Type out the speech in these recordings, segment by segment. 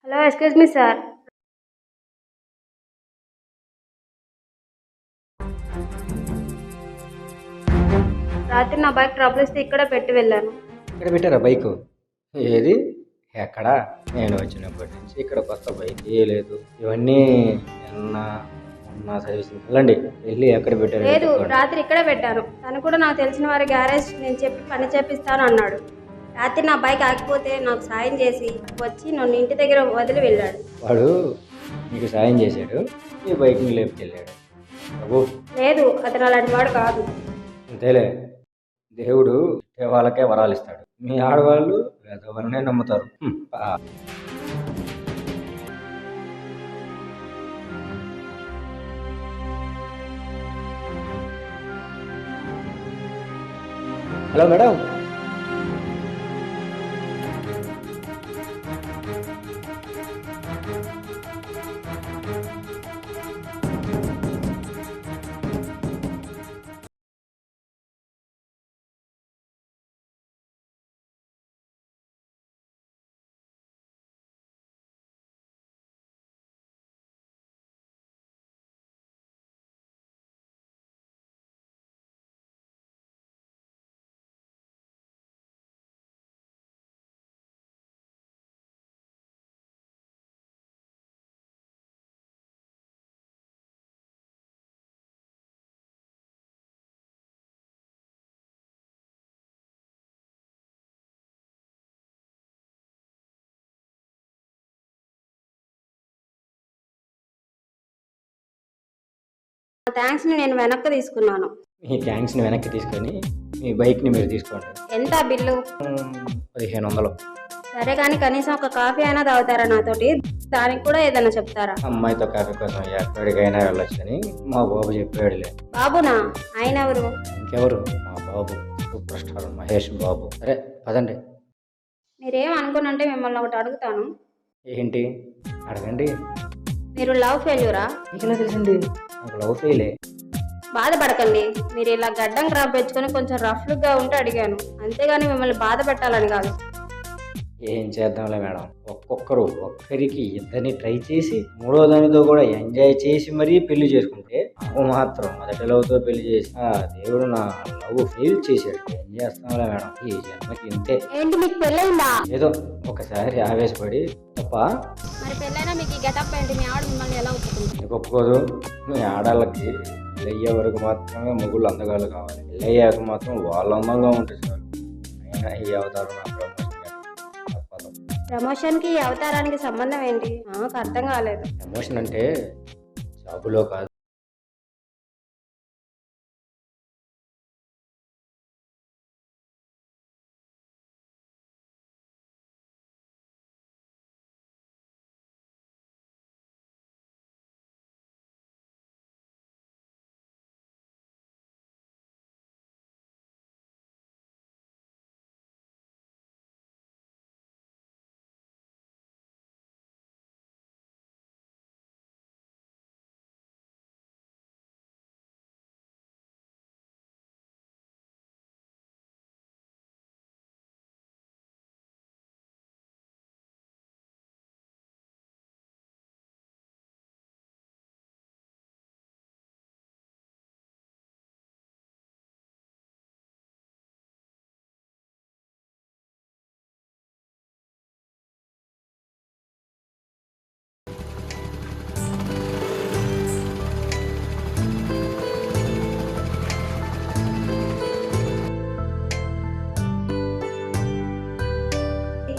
Hello, excuse me sir. రాత్రి నా bike trouble ఇస్తే ఇక్కడ పెట్టి వెళ్ళాను. ఇక్కడ పెట్టారా బైక్? ఏది ఎక్కడా? నేను వచ్చినప్పటి నుంచి ఇక్కడ కొత్త బైక్ ఏ లేదు. ఇవన్నీ సర్వీసింగ్ వెళ్ళండి, వెళ్ళి ఎక్కడ పెట్టారు? లేదు, రాత్రి ఇక్కడే పెట్టాను. తను కూడా నాకు తెలిసిన వారి గ్యారేజ్ నేను చెప్పి పని చేపిస్తాను అన్నాడు. రాత్రి నా బైక్ ఆగిపోతే నాకు సాయం చేసి వచ్చి నన్ను ఇంటి దగ్గర వదిలి వెళ్ళాడు. వాడు నీకు సాయం చేశాడు, నీ బైక్ని లేపుకెళ్ళాడు. ప్రభు లేదు, అతను అలాంటి వాడు కాదు. అంతేలే, దేవుడు వాళ్ళకే వరాలు ఇస్తాడు. మీ ఆడవాళ్ళు వేదవలనే నమ్ముతారు. Hello madam. థ్యాంక్స్ని నేను వెనక్కి తీసుకున్నాను. మీ థ్యాంక్స్ని వెనక్కి తీసుకొని మీ బైక్ని మీరు తీసుకోండి. ఎంత బిల్లు? 1500. సరే కానీ కనీసం ఒక కాఫీ అయినా తాగుతారా నాతోటి? దానికి కూడా ఏదైనా చెప్తారా? అమ్మాయితో కాఫీ కోసం ఎక్కడికైనా వెళ్ళొచ్చని మా బాబు చెప్పాడులే. బాబునా? ఆయన ఎవరు? ఇంకెవరు, మా బాబు సూపర్ స్టార్ మహేష్ బాబు. సరే పదండి. మీరేం అనుకున్నంటే మిమ్మల్ని ఒకటి అడుగుతాను. ఏంటి? అడగండి. మీరు లవ్ ఫెయిల్యూరా? నీకెలా తెలిసింది? నాకు లవ్ ఫెయిలే. బాధపడకండి, మీరు ఇలా గడ్డం క్రాప్ పెంచుకొని కొంచెం రఫ్ లుక్గా ఉంటే అడిగాను, అంతేగాని మిమ్మల్ని బాధ పెట్టాలని కాదు. ఏం చేద్దాంలే మేడం, ఒక్కరికి ఇద్దరిని ట్రై చేసి మూడో దానితో కూడా ఎంజాయ్ చేసి మరీ పెళ్లి చేసుకుంటే నాకు మాత్రం మొదటి లవ్తో పెళ్లి చేసి దేవుడు నా లవ్ ఫెయిల్ చేశాడు. ఏం చేస్తాంలే మేడం, ఈ జన్మకి ఇంతే. ఏంటి, మీకు పెళ్ళైందా? ఏదో ఒకసారి ఆవేశపడి తప్ప. మరి పెళ్ళైనా మీకు ఈ గెటప్ ఏంటి? మీ ఆవిడ మిమ్మల్ని ఎలా ఒప్పుకుంది? నీకు ఒప్పుకోదు. మీ ఆడాళ్ళకి పెళ్ళయ్యే వరకు మాత్రమే మొగుళ్ళు అందగాళ్ళు కావాలి, పెళ్ళయ్యాక మాత్రం వాళ్ళు అందంగా ఉంటుంది చాలు. అయినా ఈ అవతారం నా ప్రమోషన్ తప్పదు. ప్రమోషన్కి ఈ అవతారానికి సంబంధం ఏంటి? నాకు అర్థం కాలేదు. ప్రమోషన్ అంటే జాబులో కాదు.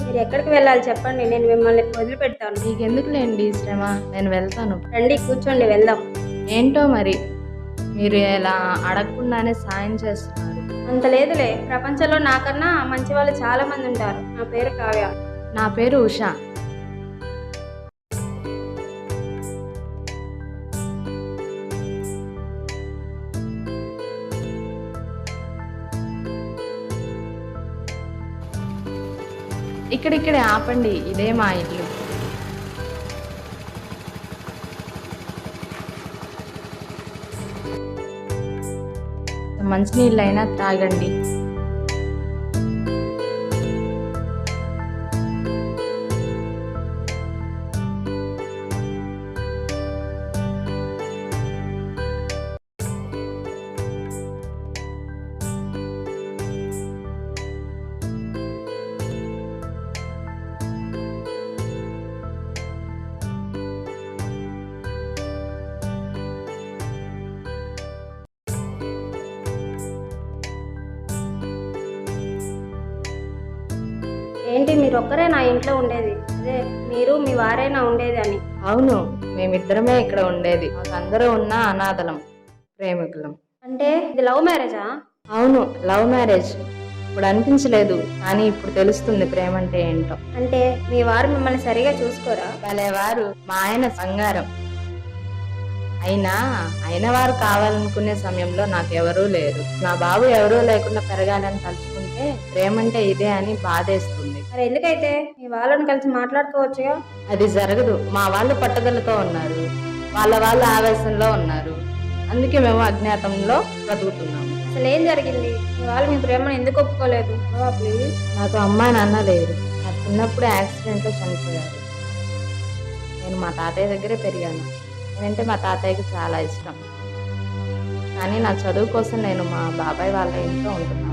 మీరు ఎక్కడికి వెళ్ళాలి చెప్పండి, నేను మిమ్మల్ని వదిలిపెడతాను. నీకెందుకులేండి శ్రమ, నేను వెళ్తాను. రండి కూర్చోండి, వెళ్దాం. ఏంటో మరి మీరు ఇలా అడగకుండానే సాయం చేస్తున్నారు. అంత లేదులే, ప్రపంచంలో నాకన్నా మంచి వాళ్ళు చాలా మంది ఉంటారు. నా పేరు కావ్య. నా పేరు ఉషా. ఇక్కడిక్కడే ఆపండి, ఇదే మా ఇల్లు. మంచినీళ్ళైనా త్రాగండి. ఏంటి మీరు ఒక్కరే నా ఇంట్లో ఉండేది? అదే మీరు మీ వారేనా ఉండేది అని. అవును, మేమిద్దరమే ఇక్కడ ఉండేది. మాకందరూ ఉన్న అనాథలం, ప్రేమికులం. అంటే ఇది లవ్ మ్యారేజా? అవును, లవ్ మ్యారేజ్. ఇప్పుడు అనిపించలేదు, కానీ ఇప్పుడు తెలుస్తుంది ప్రేమ అంటే ఏంటో. అంటే మీ వారు మిమ్మల్ని సరిగా చూసుకోరా? వారు మా ఆయన బంగారం. అయిన వారు కావాలనుకునే సమయంలో నాకెవరూ లేరు. నా బాబు ఎవరూ లేకుండా పెరగాలని తలుచుకుంటే ప్రేమంటే ఇదే అని బాధేస్తుంది. మరి ఎందుకైతే మీ వాళ్ళని కలిసి మాట్లాడుకోవచ్చుగా? అది జరగదు. మా వాళ్ళు పట్టుదలతో ఉన్నారు, వాళ్ళ ఆవేశంలో ఉన్నారు. అందుకే మేము అజ్ఞాతంలో బ్రతుకుతున్నాము. అసలు ఏం జరిగింది? మీ వాళ్ళు మీ ప్రేమను ఎందుకు ఒప్పుకోలేదు? ప్లీజ్. నాకు అమ్మా నాన్న లేరు. నా చిన్నప్పుడు యాక్సిడెంట్లో చనిపోయారు. నేను మా తాతయ్య దగ్గరే పెరిగాను. నేనంటే మా తాతయ్యకి చాలా ఇష్టం. కానీ నా చదువు కోసం నేను మా బాబాయ్ వాళ్ళ ఇంట్లో ఉంటున్నాను.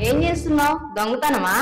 ఏం చేస్తున్నావు? దొంగతనమా?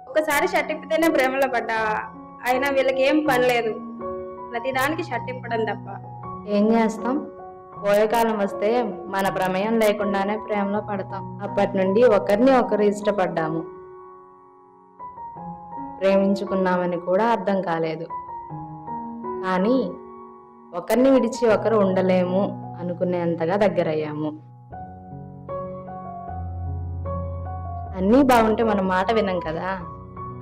ఒక్కసారి షర్ట్ ఇప్పితేనే ప్రేమలో పడ్డావా? అయినా వీళ్ళకి ఏం పని లేదు, ప్రతిదానికి షర్ట్ ఇప్పడం తప్ప. ఏం చేస్తాం, పోయే కాలం వస్తే మన ప్రమేయం లేకుండానే ప్రేమలో పడతాం. అప్పటి నుండి ఒకరిని ఒకరు ఇష్టపడ్డాము, ప్రేమించుకున్నామని కూడా అర్థం కాలేదు. కానీ ఒకరిని విడిచి ఒకరు ఉండలేము అనుకునేంతగా దగ్గరయ్యాము. అన్నీ బాగుంటే మన మాట వినం కదా.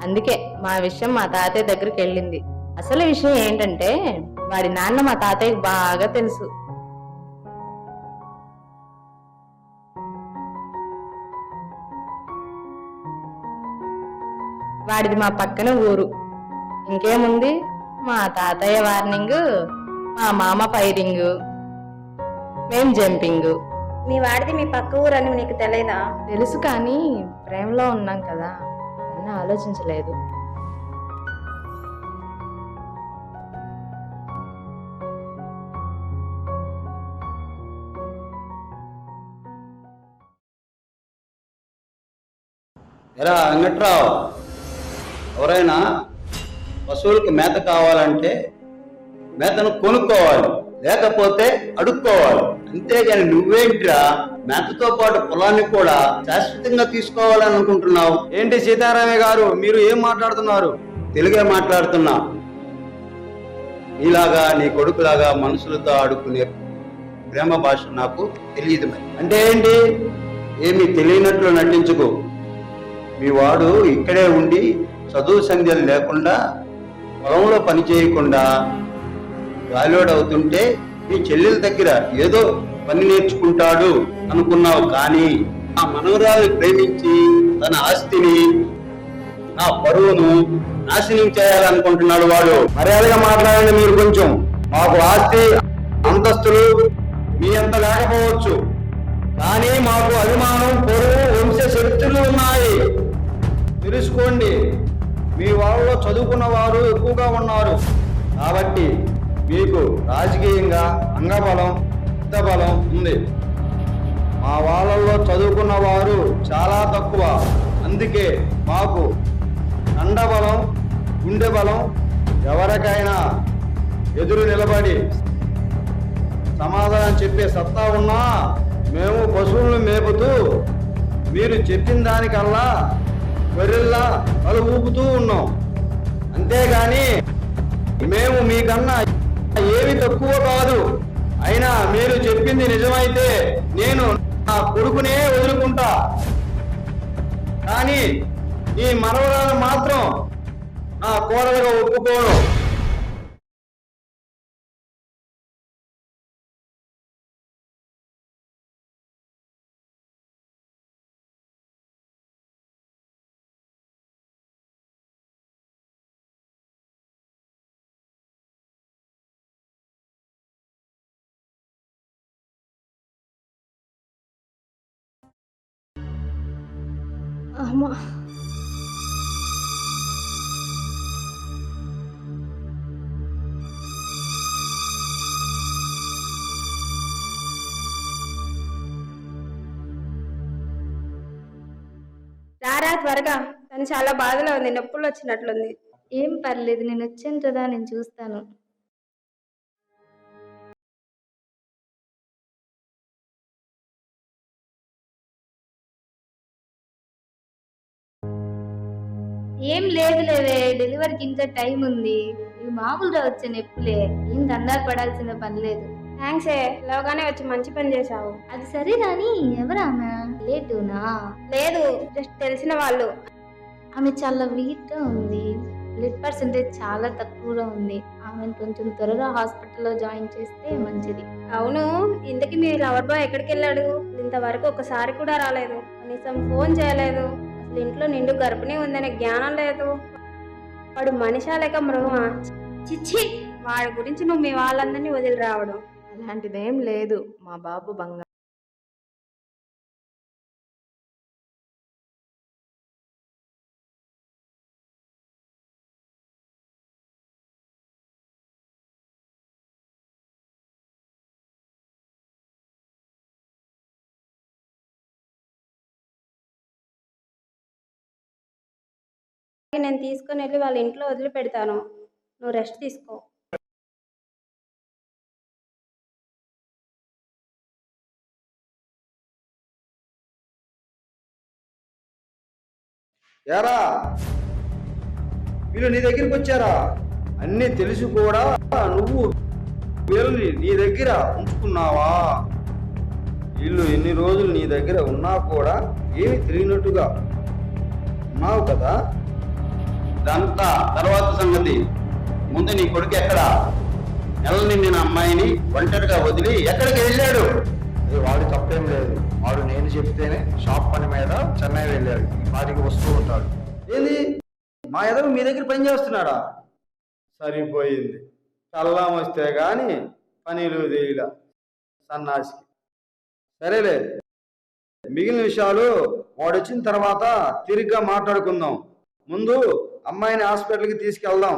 అందుకే మా విషయం మా తాతయ్య దగ్గరికి వెళ్ళింది. అసలు విషయం ఏంటంటే, వాడి నాన్న మా తాతయ్యకి బాగా తెలుసు. వాడిది మా పక్కన ఊరు. ఇంకేముంది, మా తాతయ్య వార్నింగ్, మా మామ ఫైరింగ్, మేం జంపింగ్. మీ వాడిది మీ పక్క ఊరని నీకు తెలియదా? తెలుసు, కానీ ప్రేమలో ఉన్నాం కదా అని ఆలోచించలేదు. ఎరా వెంకట్రావు, ఎవరైనా పశువులకు మేత కావాలంటే మేతను కొనుక్కోవాలి, లేకపోతే అడుక్కోవాలి. అంతేగాని నువ్వేంట్రా మేతతో పాటు పొలాన్ని కూడా శాశ్వతంగా తీసుకోవాలని అనుకుంటున్నావు? ఏంటి సీతారామయ్య గారు, మీరు ఏం మాట్లాడుతున్నారు? తెలుగే మాట్లాడుతున్నా. నీలాగా నీ కొడుకులాగా మనుషులతో ఆడుకునే ప్రేమ భాష నాకు తెలియదు. మరి అంటే ఏంటి? ఏమీ తెలియనట్లు నటించుకో. మీ వాడు ఇక్కడే ఉండి చదువు సంధ్యలు లేకుండా పొలంలో పని చేయకుండా గాలివాడవుతుంటే మీ చెల్లెల దగ్గర ఏదో పని నేర్చుకుంటాడు అనుకున్నావు. కానీ నా మనవరాలు ప్రేమించి తన ఆస్తిని, నా పరువును నాశనం చేయాలనుకుంటున్నాడు వాడు. మర్యాదగా మాట్లాడండి మీరు కొంచెం. మాకు ఆస్తి అంతస్తులు మీ అంత లేకపోవచ్చు, కానీ మాకు అభిమానం, పొరుగు, వంశ చరిత్రలు ఉన్నాయి. తెలుసుకోండి, మీ వాళ్ళలో చదువుకున్న వారు ఎక్కువగా ఉన్నారు కాబట్టి మీకు రాజకీయంగా అంగబలం, యుద్ధబలం ఉంది. మా వాళ్ళల్లో చదువుకున్న వారు చాలా తక్కువ. అందుకే మాకు కండబలం, గుండె బలం, ఎవరికైనా ఎదురు నిలబడి సమాధానం చెప్పే సత్తా ఉన్నా మేము పశువులను మేపుతూ మీరు చెప్పిన దానికల్లా గొర్రెల్లా తల ఊపుతూ ఉన్నాం. అంతేగాని మేము మీకన్నా ఏమి తక్కువ కాదు. అయినా మీరు చెప్పింది నిజమైతే నేను నా కొడుకునే వదులుకుంటా, కానీ ఈ మనవరాలు మాత్రం నా కోడలుగా ఒప్పుకోను. అమ్మా, రారా త్వరగా, తను చాలా బాధలో ఉంది, నొప్పులు వచ్చినట్లుంది. ఏం పర్లేదు, నేను వచ్చాను కదా, నేను చూస్తాను. ఏం లేదు లేవే, డెలివరీకి ఇంత టైం ఉంది. ఇవి మామూలుగా వచ్చే నొప్పులే, ఏం కంగారు పడాల్సిన పని లేదు. థ్యాంక్స్ ఏ, లోగానే వచ్చి మంచి పని చేశావు. అది సరే రాని, ఎవరామె? లేటునా? లేదు, జస్ట్ తెలిసిన వాళ్ళు. ఆమె చాలా వీక్ గా ఉంది, బ్లడ్ పర్సెంటేజ్ చాలా తక్కువగా ఉంది. ఆమెను కొంచెం త్వరగా హాస్పిటల్లో జాయిన్ చేస్తే మంచిది. అవును, ఇంతకీ మీ లవర్ బాయ్ ఎక్కడికి వెళ్ళాడు? ఇంతవరకు ఒకసారి కూడా రాలేదు, కనీసం ఫోన్ చేయలేదు. అసలు ఇంట్లో నిండు గర్భిణీ ఉందనే జ్ఞానం లేదు. వాడు మనిషా లేక మృగమా? చిచ్చి, వాడి గురించి నువ్వు మీ వాళ్ళందరినీ వదిలి రావడం. అలాంటిదేం లేదు, మా బాబు బంగారు. నేను తీసుకొని వెళ్ళి వాళ్ళ ఇంట్లో వదిలిపెడతాను. నువ్వు రెస్ట్ తీసుకో. ఏరా వీళ్ళు నీ దగ్గరికి వచ్చారా? అన్నీ తెలిసి కూడా నువ్వు వీళ్ళని నీ దగ్గర ఉంచుకున్నావా? వీళ్ళు ఎన్ని రోజులు నీ దగ్గర ఉన్నా కూడా ఏమి తెలియనట్టుగా ఉన్నావు కదా. ఇదంతా తర్వాత సంగతి. ముందు నీ కొడుకు ఎక్కడ? నెల నిండిన అమ్మాయిని ఒంటరిగా వదిలి ఎక్కడికి వెళ్ళాడు? అది వాడి తప్పేం లేదు. వాడు నేను చెప్తేనే షాప్ పని మీద చెన్నై వెళ్ళాడు. ఈ పాటికి వస్తూ ఉంటాడు. ఏంది మా ఎదరు మీ దగ్గర పని చేస్తున్నాడా? సరిపోయింది. కల్లాం వస్తే గాని పనిలు దేయిలా సన్నాసికి. సరేలే, మిగిలిన విషయాలు వాడు వచ్చిన తర్వాత తిరిగ్గా మాట్లాడుకుందాం. ముందు అమ్మాయిని హాస్పిటల్కి తీసుకెళ్దాం.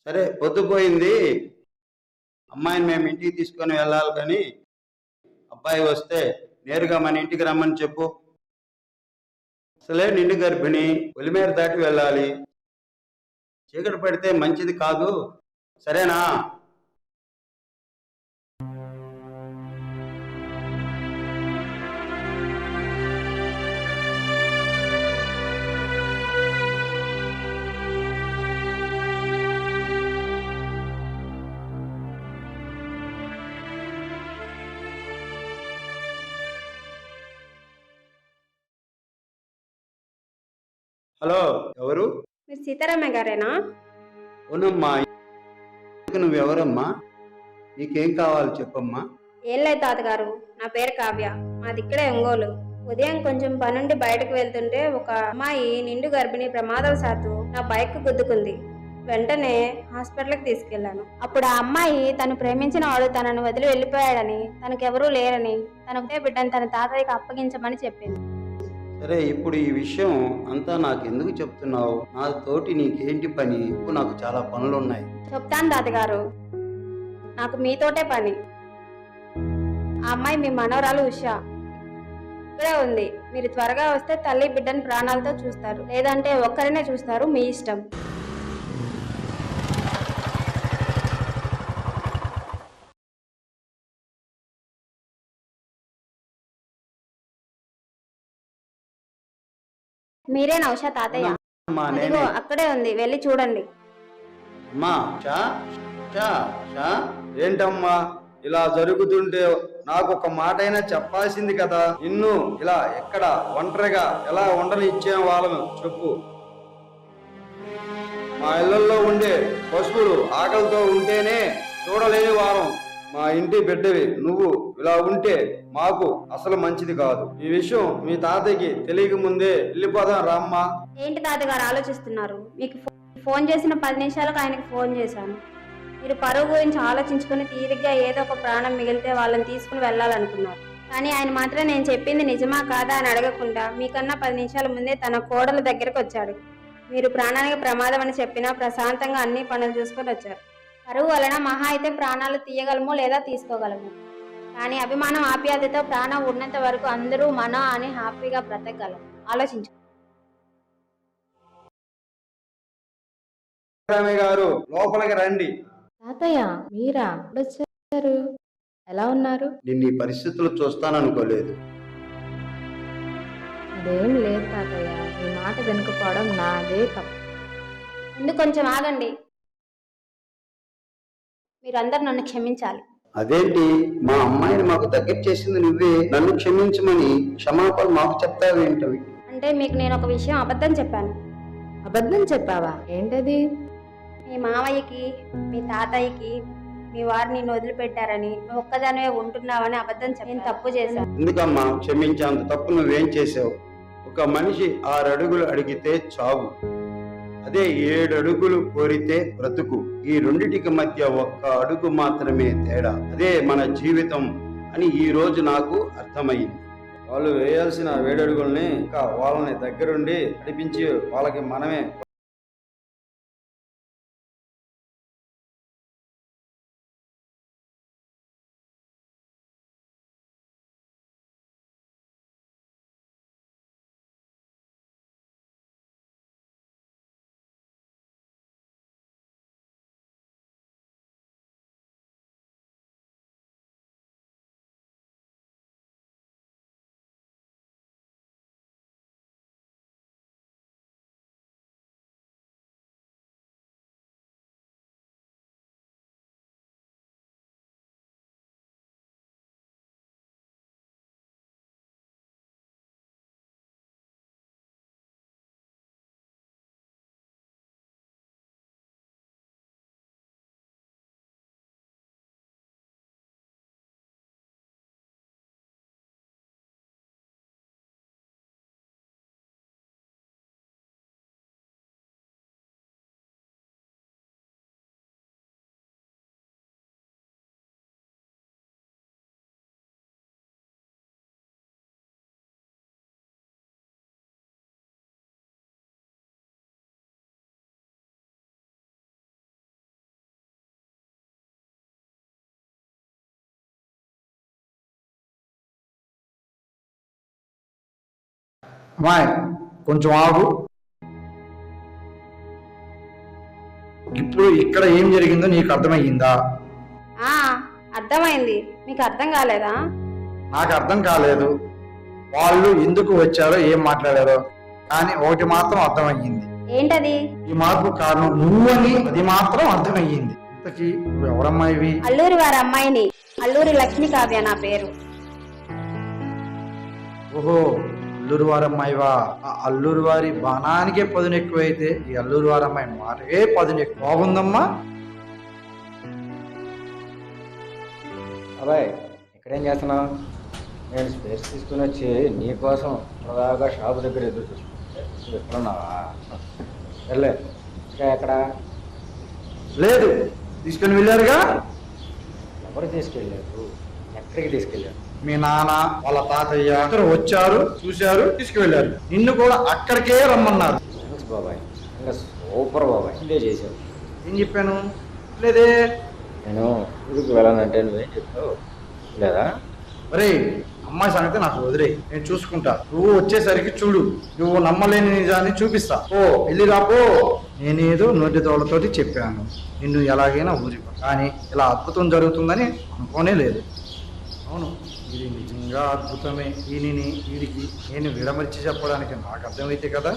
సరే, పొద్దుపోయింది. అమ్మాయిని మేము ఇంటికి తీసుకొని వెళ్ళాలి, కానీ అబ్బాయి వస్తే నేరుగా మన ఇంటికి రమ్మని చెప్పు. అసలే నిండు గర్భిణి, ఒలిమేర దాటి వెళ్ళాలి. చీకటి పడితే మంచిది కాదు. సరేనా? హలో, ఎవరు? మీరు సీతారామయ్య గారేనా? అవునమ్మా. నువ్వెవరమ్మా? నీకేం కావాలి చెప్పమ్మా. ఏం లేదు తాతగారు, నా పేరు కావ్య. మాది ఇక్కడే ఒంగోలు. ఉదయం కొంచెం పనుండి బయటకు వెళ్తుంటే ఒక అమ్మాయి నిండు గర్భిణి ప్రమాదవశాత్తు నా బైక్ గుద్దుకుంది. వెంటనే హాస్పిటల్కి తీసుకెళ్లాను. అప్పుడు ఆ అమ్మాయి తను ప్రేమించిన వాడు తనను వదిలి వెళ్ళిపోయాడని, తనకెవరూ లేరని, తనొకటే బిడ్డను తన తాతయ్యకి అప్పగించమని చెప్పింది. సరే, ఇప్పుడు ఈ విషయం అంతా నాకెందుకు చెప్తున్నావు? నా తోటి నీకేంటి పని? ఇప్పుడు నాకు చాలా పనులున్నాయి. చెప్తాను తాతగారు, నాకు మీతోటే పని. ఆ అమ్మాయి మీ మనవరాలు ఉషా ఇక్కడే ఉంది. మీరు త్వరగా వస్తే తల్లి బిడ్డను ప్రాణాలతో చూస్తారు, లేదంటే ఒక్కరినే చూస్తారు, మీ ఇష్టం. మీరేనా ఉషా తాతయ్య? అమ్మా, అదిగో నేనే. అక్కడే ఉంది, వెళ్ళి చూడండి. అమ్మా, షా షా షా. ఏంటమ్మా ఇలా జరుగుతుంటే నాకు ఒక మాట అయినా చెప్పాల్సింది కదా. నిన్ను ఇలా ఎక్కడ ఒంటరిగా ఎలా ఉండని ఇచ్చే వాళ్ళను చెప్పు. మా ఇళ్లలో ఉండే పశువులు ఆకలితో ఉంటేనే చూడలేని వారం. మా ఇంటి బిడ్డవి నువ్వు ఇలా ఉంటే మాకు అసలు మంచిది కాదు. ఈ విషయం మీ తాతయ్యకి తెలియక ముందే వెళ్ళిపోదాం రామ్మా. ఏంటి తాతగారు ఆలోచిస్తున్నారు? మీకు ఫోన్ చేసిన 10 నిమిషాలకు ఆయనకి ఫోన్ చేశాను. మీరు పరువు గురించి ఆలోచించుకుని తీరిగ్గా ఏదో ఒక ప్రాణం మిగిలితే వాళ్ళని తీసుకుని వెళ్ళాలనుకున్నారు. కానీ ఆయన మాత్రం నేను చెప్పింది నిజమా కాదా అని అడగకుండా మీకన్నా 10 నిమిషాల ముందే తన కోడల దగ్గరకు వచ్చాడు. మీరు ప్రాణానికి ప్రమాదం అని చెప్పినా ప్రశాంతంగా అన్ని పనులు చూసుకొని వచ్చారు. పరువు వలన మహా అయితే ప్రాణాలు తీయగలము లేదా తీసుకోగలము, కానీ అభిమానం ఆప్యాయతతో ప్రాణం ఉన్నంత వరకు అందరూ మన అని హ్యాపీగా బ్రతకగలము. ఆలోచించు. రామయ్య గారు, లోపలికి రండి. తాతయ్య మీరా ఇప్పుడు వచ్చారు? ఎలా ఉన్నారు? నిన్ను ఈ పరిస్థితులు చూస్తాననుకోలేదు. అదేం లేదు తాతయ్య, మీ మాట వెనుకపోవడం నాదే తప్పు. ముందు కొంచెం ఆగండి. మీరందరూ నన్ను క్షమించాలి. అదేంటి, మా అమ్మాయిని మాకు దగ్గర చేసింది నువ్వే, నన్ను క్షమించమని క్షమాపణ మాకు చెప్తావేంటవి? అంటే మీకు నేను ఒక విషయం అబద్ధం చెప్పాను. అబద్ధం చెప్పావా? ఏంటది? మీ మావయ్యకి, మీ తాతయ్యకి మీ వారు నిన్ను వదిలిపెట్టారని, నువ్వు ఒక్కదానివే ఉంటున్నావని అబద్ధం చెప్పి నేను తప్పు చేశాను. ఎందుకమ్మా క్షమించేంత తప్పు నువ్వేం చేసావు? ఒక మనిషి 6 అడుగులు అడిగితే చావు, అదే 7 అడుగులు కోరితే బ్రతుకు. ఈ రెండిటికి మధ్య 1 అడుగు మాత్రమే తేడా. అదే మన జీవితం అని ఈ రోజు నాకు అర్థమైంది. వాళ్ళు వేయాల్సిన 7 అడుగుల్ని ఇంకా వాళ్ళని దగ్గరుండి నడిపించి వాళ్ళకి మనమే అమ్మాయి కొంచెం ఆగు. ఇప్పుడు ఇక్కడ ఏం జరిగిందో నీకు అర్థమయ్యిందా? ఆ, అర్థమైంది. మీకు అర్థం కాలేదా? నాకు అర్థం కాలేదు. వాళ్ళు ఎందుకు వచ్చారో ఏం మాట్లాడారో, కానీ ఒకటి మాత్రం అర్థమయ్యింది. ఏంటది? ఈ మార్పు కారణం నువ్వని అది మాత్రం అర్థమయ్యింది. ఇంతకీ నువ్వు ఎవరమ్మాయివి? అల్లూరి వారి అమ్మాయిని. అల్లూరి లక్ష్మి కావ్య నా పేరు. ఓహో, అల్లూరు వారమ్మాయివా? ఆ అల్లూరు వారి బాణానికే పదును ఎక్కువైతే ఈ అల్లూరు వారమ్మాయి మాటకే పదును ఎక్కువ. బాగుందమ్మా. అబ్బాయి ఇక్కడేం చేస్తున్నావు? నేను స్పేస్ తీసుకుని వచ్చి నీకోసం ఇప్పటిదాకా షాపు దగ్గర ఎదురు చూసుకుంటే నువ్వు ఎక్కడున్నావా? వెళ్ళే ఇంకా ఎక్కడ? లేదు, తీసుకుని వెళ్ళారుగా. ఎవరు తీసుకెళ్ళారు? ఎక్కడికి తీసుకెళ్ళారు? మీ నాన్న వాళ్ళ తాతయ్య ఇద్దరు వచ్చారు, చూశారు, తీసుకువెళ్ళారు. నిన్ను కూడా అక్కడికే రమ్మన్నారు. థ్యాంక్స్ బాబాయ్, ఇంకా సూపర్ బాబాయ్. ఇదే చేసావు. ఏం చెప్పాను? లేదే. నేను ఊరికి వెళ్ళానంటే నువ్వేం చెప్తావు లేదా? ఒరే, అమ్మాయి సంగతి నాకు వదిలే, నేను చూసుకుంటా. నువ్వు వచ్చేసరికి చూడు, నువ్వు నమ్మలేని నిజాన్ని చూపిస్తా. ఓ వెళ్ళి రాపో. నేనేదో నోటి తోళ్లతోటి చెప్పాను నిన్ను ఎలాగైనా ఊరికి, కానీ ఇలా అద్భుతం జరుగుతుందని అనుకోనే లేదు. అవును, ఇది నిజంగా అద్భుతమే. వీడికి నేను విడమర్చి చెప్పడానికి నాకు అర్థమైతే కదా.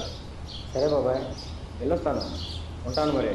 సరే బాబాయ్, వెళ్ళొస్తాను. ఉంటాను మరి.